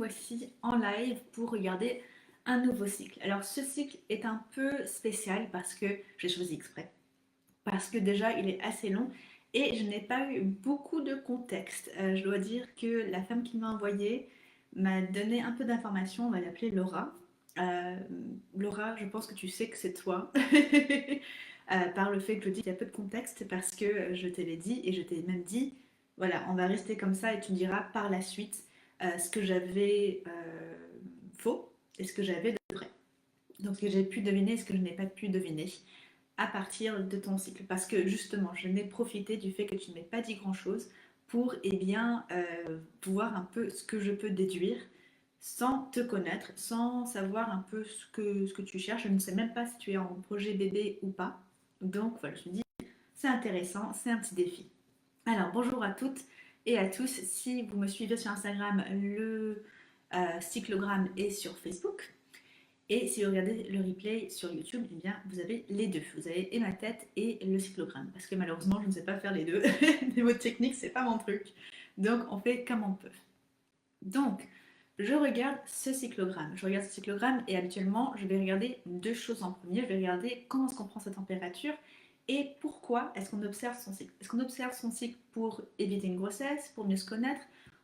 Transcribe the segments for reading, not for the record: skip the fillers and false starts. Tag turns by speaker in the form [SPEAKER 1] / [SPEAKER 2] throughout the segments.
[SPEAKER 1] voici en live pour regarder un nouveau cycle. Alors ce cycle est un peu spécial parce que j'ai choisi exprès, parce que déjà il est assez long et je n'ai pas eu beaucoup de contexte. Je dois dire que la femme qui m'a envoyé m'a donné un peu d'informations, on va l'appeler Laura. Euh, Laura, je pense que tu sais que c'est toi. Par le fait que je dis qu'il y a peu de contexte parce que je te l'ai dit et je t'ai même dit, voilà, on va rester comme ça et tu me diras par la suite ce que j'avais faux et ce que j'avais de vrai. Donc ce que j'ai pu deviner et ce que je n'ai pas pu deviner à partir de ton cycle. Parce que justement, je n'ai profité du fait que tu ne m'aies pas dit grand-chose pour voir un peu ce que je peux déduire sans te connaître, sans savoir un peu ce que tu cherches. Je ne sais même pas si tu es en projet bébé ou pas. Donc voilà, je me dis, c'est intéressant, c'est un petit défi. Alors bonjour à toutes et à tous. Si vous me suivez sur Instagram, le cyclogramme est sur Facebook. Et si vous regardez le replay sur YouTube, eh bien, vous avez les deux. Vous avez et ma tête et le cyclogramme. Parce que malheureusement, je ne sais pas faire les deux. Niveau technique, c'est pas mon truc. Donc, on fait comme on peut. Donc, je regarde ce cyclogramme. Je regarde ce cyclogramme et habituellement, je vais regarder deux choses en premier. Je vais regarder comment est-ce qu'on prend sa température et pourquoi est-ce qu'on observe son cycle. Est-ce qu'on observe son cycle pour éviter une grossesse, pour mieux se connaître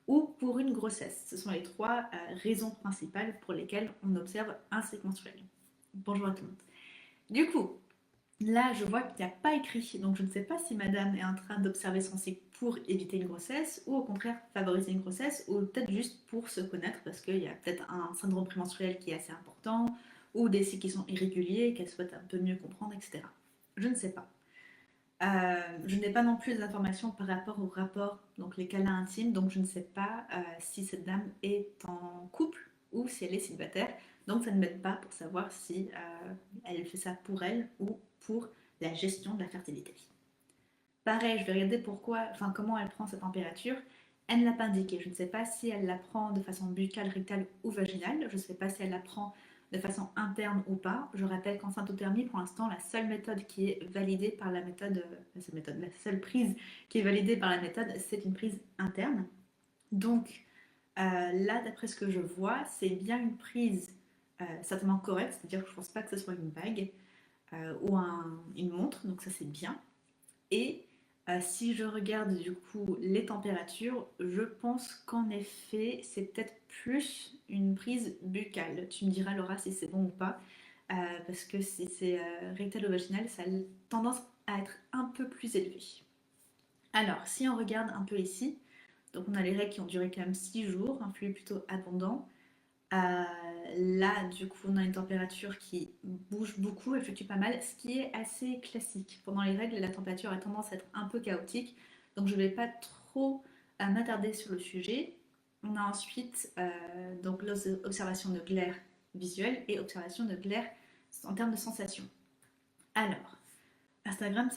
[SPEAKER 1] ou pour une grossesse? Ce sont les trois raisons principales pour lesquelles on observe un cycle menstruel. Bonjour à tout le monde. Du coup, là, je vois qu'il n'y a pas écrit, donc je ne sais pas si madame est en train d'observer son cycle pour éviter une grossesse ou au contraire favoriser une grossesse ou peut-être juste pour se connaître parce qu'il y a peut-être un syndrome prémenstruel qui est assez important ou des cycles qui sont irréguliers, qu'elle souhaite un peu mieux comprendre, etc. Je ne sais pas. Je n'ai pas non plus des informations par rapport au rapport, donc les câlins intimes, donc je ne sais pas si cette dame est en couple ou si elle est célibataire. Donc ça ne m'aide pas pour savoir si elle fait ça pour elle ou pour la gestion de la fertilité. Pareil, je vais regarder comment elle prend sa température. Elle ne l'a pas indiqué. Je ne sais pas si elle la prend de façon buccale, rectale ou vaginale. Je ne sais pas si elle la prend de façon interne ou pas. Je rappelle qu'en syntothermie, pour l'instant, la seule méthode qui est validée par la méthode, la seule prise qui est validée par la méthode, c'est une prise interne. Donc là, d'après ce que je vois, c'est bien une prise certainement correcte, c'est-à-dire que je ne pense pas que ce soit une bague ou une montre, donc ça c'est bien. Et si je regarde du coup les températures, je pense qu'en effet, c'est peut-être plus une prise buccale. Tu me diras Laura si c'est bon ou pas, parce que si c'est rectal ou vaginal, ça a tendance à être un peu plus élevé. Alors, si on regarde un peu ici, donc on a les règles qui ont duré quand même 6 jours, un flux plutôt abondant. Là, du coup, on a une température qui bouge beaucoup, elle fluctue pas mal, ce qui est assez classique. Pendant les règles, la température a tendance à être un peu chaotique, donc je ne vais pas trop m'attarder sur le sujet. On a ensuite donc l'observation de glaire visuelle et observation de glaire en termes de sensation. Alors, Instagram,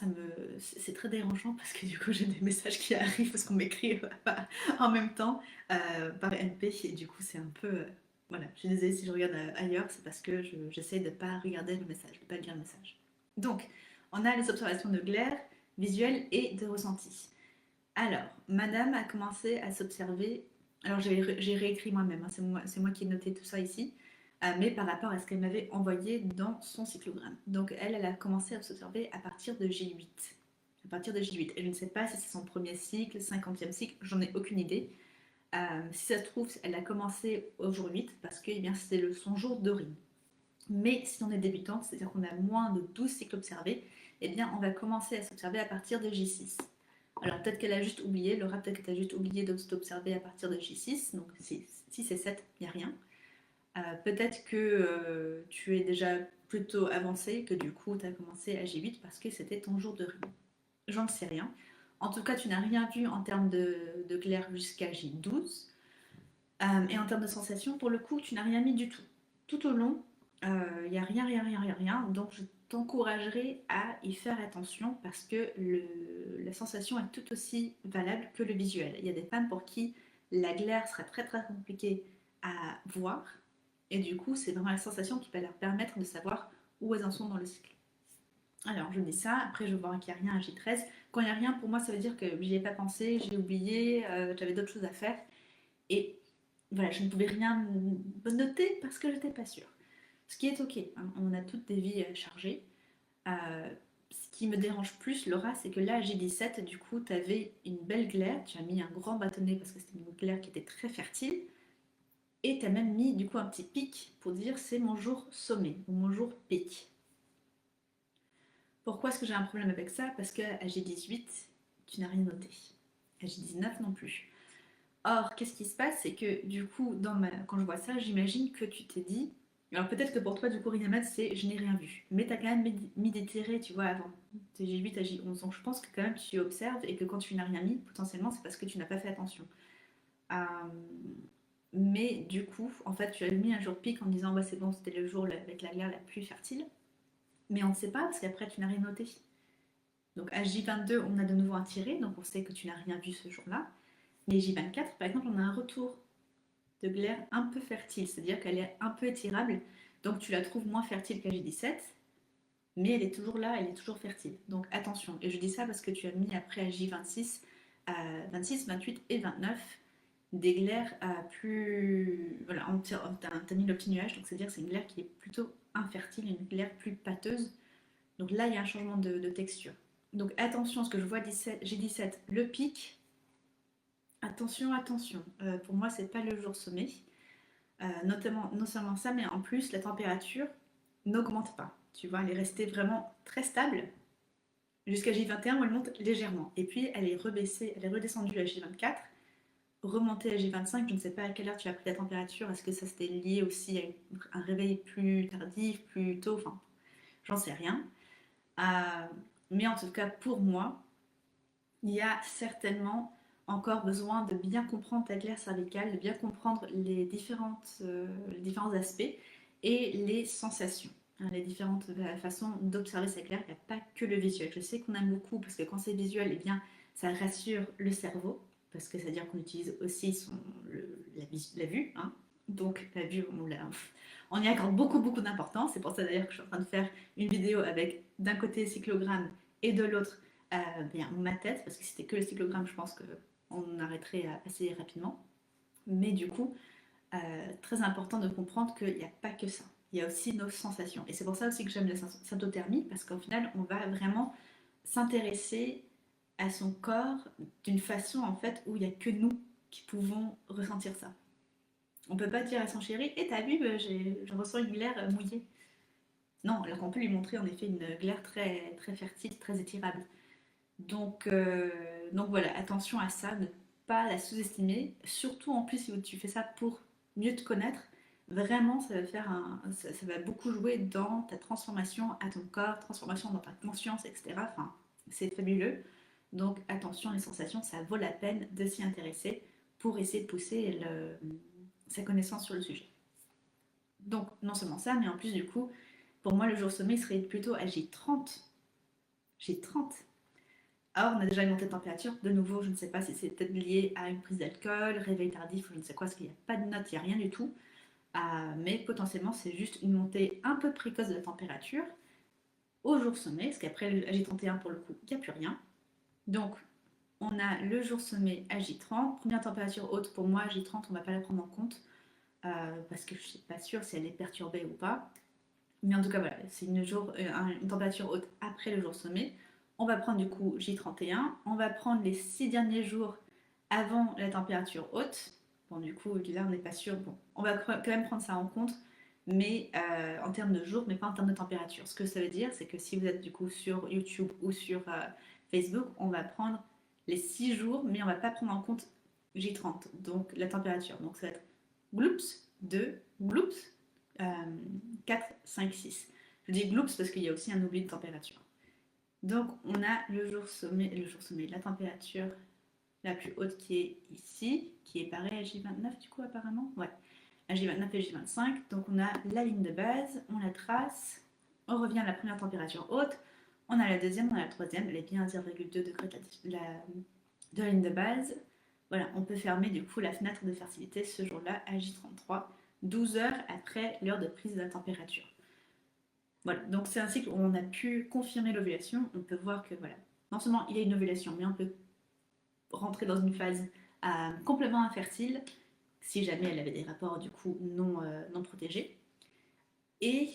[SPEAKER 1] c'est très dérangeant parce que du coup j'ai des messages qui arrivent parce qu'on m'écrit en même temps par MP et du coup c'est un peu voilà, je suis désolée si je regarde ailleurs, c'est parce que j'essaie de ne pas regarder le message, de ne pas lire le message. Donc, on a les observations de glaire, visuelle et de ressenti. Alors, madame a commencé à s'observer, alors j'ai réécrit moi-même, hein, c'est moi qui ai noté tout ça ici, mais par rapport à ce qu'elle m'avait envoyé dans son cyclogramme. Donc elle a commencé à s'observer à partir de J8. À partir de J8. Et je ne sais pas si c'est son premier cycle, 50e cycle, j'en ai aucune idée. Si ça se trouve, elle a commencé au jour 8 parce que eh c'est son jour d'orine. Mais si on est débutant, c'est-à-dire qu'on a moins de 12 cycles observés, eh bien on va commencer à s'observer à partir de J6. Alors peut-être qu'elle a juste oublié, Laura, peut-être que tu as juste oublié de t'observer à partir de J6, donc 6 et 7, il n'y a rien. Peut-être que tu es déjà plutôt avancé, que du coup tu as commencé à J8 parce que c'était ton jour de rhume. J'en sais rien. En tout cas, tu n'as rien vu en termes de clair jusqu'à J12. Et en termes de sensation, pour le coup, tu n'as rien mis du tout. Tout au long, il n'y a rien. Donc je t'encouragerai à y faire attention parce que la sensation est tout aussi valable que le visuel. Il y a des femmes pour qui la glaire sera très très compliquée à voir. Et du coup, c'est vraiment la sensation qui va leur permettre de savoir où elles en sont dans le cycle. Alors, je dis ça, après je vois qu'il n'y a rien à J13. Quand il n'y a rien, pour moi, ça veut dire que j'y ai pas pensé, j'ai oublié, j'avais d'autres choses à faire. Et voilà, je ne pouvais rien noter parce que j'étais pas sûre. Ce qui est ok, hein, on a toutes des vies chargées. Ce qui me dérange plus, Laura, c'est que là, à J17, du coup, tu avais une belle glaire. Tu as mis un grand bâtonnet parce que c'était une glaire qui était très fertile. Et tu as même mis, du coup, un petit pic pour dire c'est mon jour sommet ou mon jour pic. Pourquoi est-ce que j'ai un problème avec ça? Parce qu'à J18, tu n'as rien noté. À J19 non plus. Or, qu'est-ce qui se passe? C'est que du coup, quand je vois ça, j'imagine que tu t'es dit. Alors peut-être que pour toi, du coup, Rinamad, c'est je n'ai rien vu. Mais tu as quand même mis des tirets, tu vois, avant. De J8 à J11. Donc je pense que quand même tu observes et que quand tu n'as rien mis, potentiellement, c'est parce que tu n'as pas fait attention. Euh, mais du coup, en fait, tu as mis un jour pic en disant ouais, c'est bon, c'était le jour avec la glaire la plus fertile. Mais on ne sait pas parce qu'après, tu n'as rien noté. Donc à J22, on a de nouveau un tiré, donc on sait que tu n'as rien vu ce jour-là. Mais J24, par exemple, on a un retour de glaire un peu fertile, c'est-à-dire qu'elle est un peu étirable, donc tu la trouves moins fertile qu'à J17, mais elle est toujours là, elle est toujours fertile. Donc attention, et je dis ça parce que tu as mis après à J26, 26, 28 et 29 des glaires plus... Voilà, t'as mis le petit nuage, donc c'est-à-dire que c'est une glaire qui est plutôt infertile, une glaire plus pâteuse. Donc là, il y a un changement de texture. Donc attention, ce que je vois J17, le pic, attention, attention. Pour moi, c'est pas le jour sommet. Notamment, non seulement ça, mais en plus, la température n'augmente pas. Tu vois, elle est restée vraiment très stable jusqu'à J21 où elle monte légèrement. Et puis, elle est rebaissée, elle est redescendue à J24, remontée à J25. Je ne sais pas à quelle heure tu as pris la température. Est-ce que ça s'était lié aussi à un réveil plus tardif, plus tôt? Enfin, j'en sais rien. Euh, mais en tout cas, pour moi, il y a certainement encore besoin de bien comprendre ta glaire cervicale, de bien comprendre les différents aspects et les sensations, hein, les différentes façons d'observer sa glaire. Il n'y a pas que le visuel. Je sais qu'on aime beaucoup parce que quand c'est visuel, eh bien, ça rassure le cerveau, parce que c'est-à-dire qu'on utilise aussi la vue. Hein. Donc la vue, on y accorde beaucoup, beaucoup d'importance. C'est pour ça d'ailleurs que je suis en train de faire une vidéo avec d'un côté cyclogramme et de l'autre bien, ma tête, parce que si c'était que le cyclogramme, je pense qu'on arrêterait assez rapidement. Mais du coup, très important de comprendre qu'il n'y a pas que ça. Il y a aussi nos sensations. Et c'est pour ça aussi que j'aime la symptothermie, parce qu'au final, on va vraiment s'intéresser à son corps d'une façon en fait où il n'y a que nous qui pouvons ressentir ça. On peut pas dire à son chéri, et t'as vu, je ressens une glaire mouillée. Non, alors qu'on peut lui montrer en effet une glaire très, très fertile, très étirable. Donc voilà, attention à ça, ne pas la sous-estimer. Surtout en plus, si tu fais ça pour mieux te connaître, vraiment, ça va beaucoup jouer dans ta transformation à ton corps, transformation dans ta conscience, etc. Enfin, c'est fabuleux. Donc attention, les sensations, ça vaut la peine de s'y intéresser pour essayer de pousser sa connaissance sur le sujet. Donc non seulement ça, mais en plus du coup, pour moi, le jour sommet serait plutôt à J30. J30. Alors, on a déjà une montée de température. De nouveau, je ne sais pas si c'est peut-être lié à une prise d'alcool, réveil tardif ou je ne sais quoi, parce qu'il n'y a pas de note, il n'y a rien du tout. Mais potentiellement, c'est juste une montée un peu précoce de la température au jour sommet, parce qu'après le J31, pour le coup, il n'y a plus rien. Donc, on a le jour sommet à J30. Première température haute, pour moi, J30, on ne va pas la prendre en compte, parce que je ne suis pas sûre si elle est perturbée ou pas. Mais en tout cas, voilà, c'est une température haute après le jour sommet. On va prendre du coup J31. On va prendre les 6 derniers jours avant la température haute. Bon, du coup, là, on n'est pas sûr. Bon, on va quand même prendre ça en compte, mais en termes de jours, mais pas en termes de température. Ce que ça veut dire, c'est que si vous êtes du coup sur YouTube ou sur Facebook, on va prendre les 6 jours, mais on va pas prendre en compte J30, donc la température. Donc ça va être gloops 2, gloops 4, 5, 6. Je dis gloops parce qu'il y a aussi un oubli de température. Donc on a le jour sommet, la température la plus haute qui est ici, qui est pareil à J29 du coup apparemment. Ouais, à J29 et J25. Donc on a la ligne de base, on la trace, on revient à la première température haute, on a la deuxième, on a la troisième, elle est bien à 0,2 degrés de la ligne de base. Voilà, on peut fermer du coup la fenêtre de fertilité ce jour-là à J33, 12 heures après l'heure de prise de la température. Voilà, donc c'est un cycle où on a pu confirmer l'ovulation. On peut voir que voilà, non seulement il y a une ovulation, mais on peut rentrer dans une phase complètement infertile si jamais elle avait des rapports du coup non protégés. Et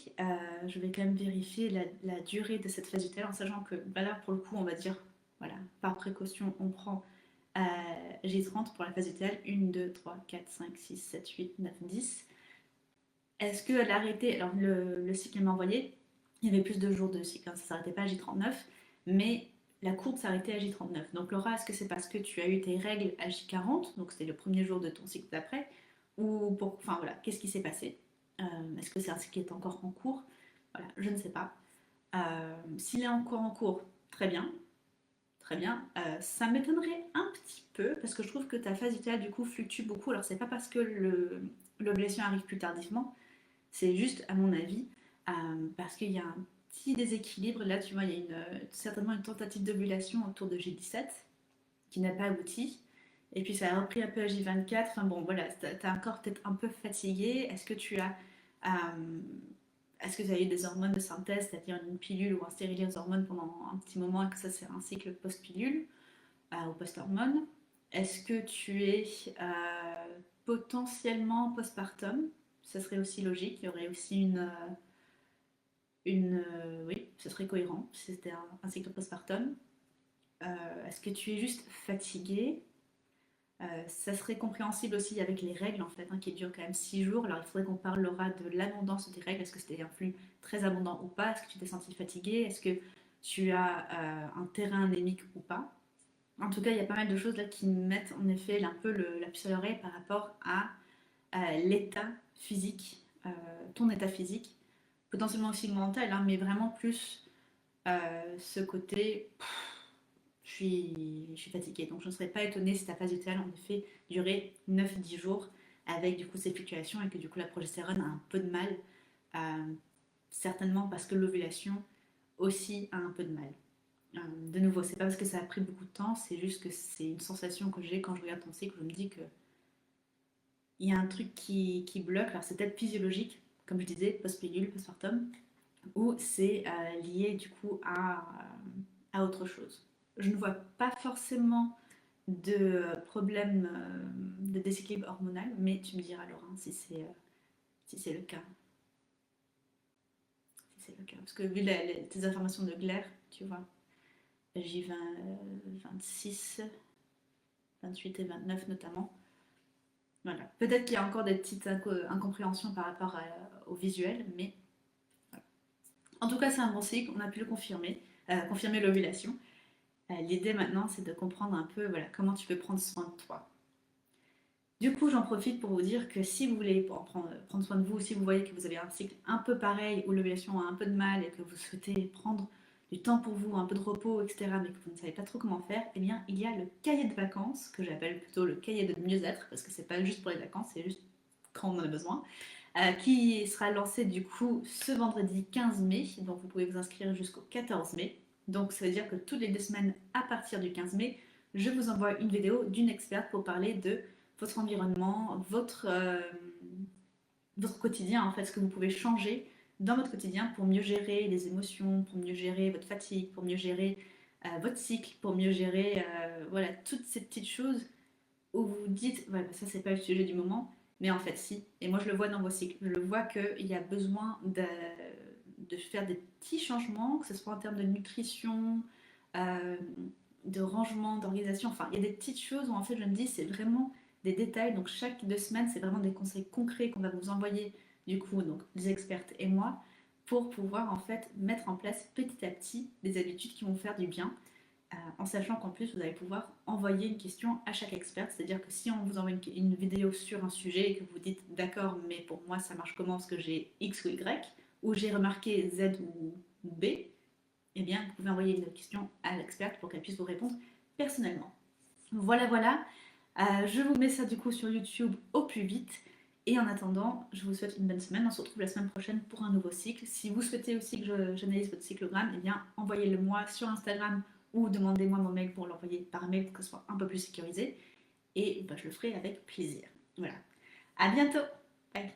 [SPEAKER 1] je vais quand même vérifier la durée de cette phase lutéale en sachant que bah là pour le coup on va dire, voilà, par précaution on prend J30 pour la phase lutéale, 1, 2, 3, 4, 5, 6, 7, 8, 9, 10. Est-ce qu'elle a arrêté? Alors le cycle qu'elle m'a envoyé, il y avait plus de jours de cycle, hein, ça ne s'arrêtait pas à J39, mais la courbe s'arrêtait à J39. Donc Laura, est-ce que c'est parce que tu as eu tes règles à J40, donc c'était le premier jour de ton cycle d'après, ou pour, enfin voilà, qu'est-ce qui s'est passé? Est-ce que c'est un cycle qui est encore en cours? Voilà, je ne sais pas. S'il est encore en cours, très bien, très bien. Ça m'étonnerait un petit peu parce que je trouve que ta phase lutéale du coup fluctue beaucoup. Alors c'est pas parce que l'ovulation arrive plus tardivement, c'est juste à mon avis parce qu'il y a un petit déséquilibre. Là tu vois, il y a certainement une tentative d'ovulation autour de J17 qui n'a pas abouti. Et puis ça a repris un peu à J24. Enfin bon, voilà, t'as un corps peut-être un peu fatigué. Est-ce que tu as est-ce que tu as eu des hormones de synthèse, c'est-à-dire une pilule ou un stérilet aux hormones pendant un petit moment et que ça c'est un cycle post-pilule ou post-hormone? Est-ce que tu es potentiellement postpartum? Ça serait aussi logique, il y aurait aussi oui, ce serait cohérent si c'était un cycle postpartum. Est-ce que tu es juste fatigué? Ça serait compréhensible aussi avec les règles en fait, hein, qui durent quand même 6 jours. Alors il faudrait qu'on parlera de l'abondance des règles. Est-ce que c'était un flux très abondant ou pas? Est-ce que tu t'es senti fatigué? Est-ce que tu as un terrain anémique ou pas? En tout cas, il y a pas mal de choses là qui mettent en effet un peu la puce à l'oreille par rapport à l'état physique, ton état physique, potentiellement aussi mental, hein, mais vraiment plus ce côté je suis fatiguée. Donc je ne serais pas étonnée si ta phase lutéale en effet durait 9-10 jours avec du coup ces fluctuations et que du coup la progestérone a un peu de mal, euh, certainement parce que l'ovulation aussi a un peu de mal. De nouveau, c'est pas parce que ça a pris beaucoup de temps, c'est juste que c'est une sensation que j'ai quand je regarde ton cycle, je me dis que il y a un truc qui bloque. Alors c'est peut-être physiologique, comme je disais, post-pilule, postpartum, ou c'est lié du coup à autre chose. Je ne vois pas forcément de problème de déséquilibre hormonal, mais tu me diras Laurent si c'est le cas. Si c'est le cas. Parce que vu tes informations de glaire, tu vois, J20, 26, 28 et 29 notamment. Voilà. Peut-être qu'il y a encore des petites incompréhensions par rapport au visuel, mais voilà. En tout cas, c'est un bon cycle, on a pu le confirmer l'ovulation. L'idée maintenant, c'est de comprendre un peu voilà, comment tu peux prendre soin de toi. Du coup, j'en profite pour vous dire que si vous voulez prendre soin de vous, si vous voyez que vous avez un cycle un peu pareil, où l'ovulation a un peu de mal et que vous souhaitez prendre du temps pour vous, un peu de repos, etc., mais que vous ne savez pas trop comment faire, eh bien, il y a le cahier de vacances, que j'appelle plutôt le cahier de mieux-être, parce que c'est pas juste pour les vacances, c'est juste quand on en a besoin, qui sera lancé du coup ce vendredi 15 mai, donc vous pouvez vous inscrire jusqu'au 14 mai. Donc ça veut dire que toutes les 2 semaines à partir du 15 mai, je vous envoie une vidéo d'une experte pour parler de votre environnement, votre quotidien, en fait, ce que vous pouvez changer dans votre quotidien pour mieux gérer les émotions, pour mieux gérer votre fatigue, pour mieux gérer votre cycle, pour mieux gérer voilà, toutes ces petites choses où vous vous dites, voilà, ça c'est pas le sujet du moment, mais en fait si. Et moi je le vois dans vos cycles, je le vois qu'il y a besoin de faire des petits changements, que ce soit en termes de nutrition, euh, de rangement, d'organisation, enfin il y a des petites choses où en fait je me dis c'est vraiment des détails, donc chaque 2 semaines c'est vraiment des conseils concrets qu'on va vous envoyer du coup, donc les expertes et moi, pour pouvoir en fait mettre en place petit à petit des habitudes qui vont faire du bien en sachant qu'en plus vous allez pouvoir envoyer une question à chaque expert, c'est-à-dire que si on vous envoie une vidéo sur un sujet et que vous dites d'accord, mais pour moi ça marche comment parce que j'ai X ou Y, ou j'ai remarqué Z ou B, eh bien vous pouvez envoyer une question à l'experte pour qu'elle puisse vous répondre personnellement. Voilà, voilà. Je vous mets ça du coup sur YouTube au plus vite. Et en attendant, je vous souhaite une bonne semaine. On se retrouve la semaine prochaine pour un nouveau cycle. Si vous souhaitez aussi que j'analyse votre cyclogramme, eh bien envoyez-le moi sur Instagram ou demandez-moi mon mail pour l'envoyer par mail pour que ce soit un peu plus sécurisé. Et bah, je le ferai avec plaisir. Voilà. À bientôt. Bye.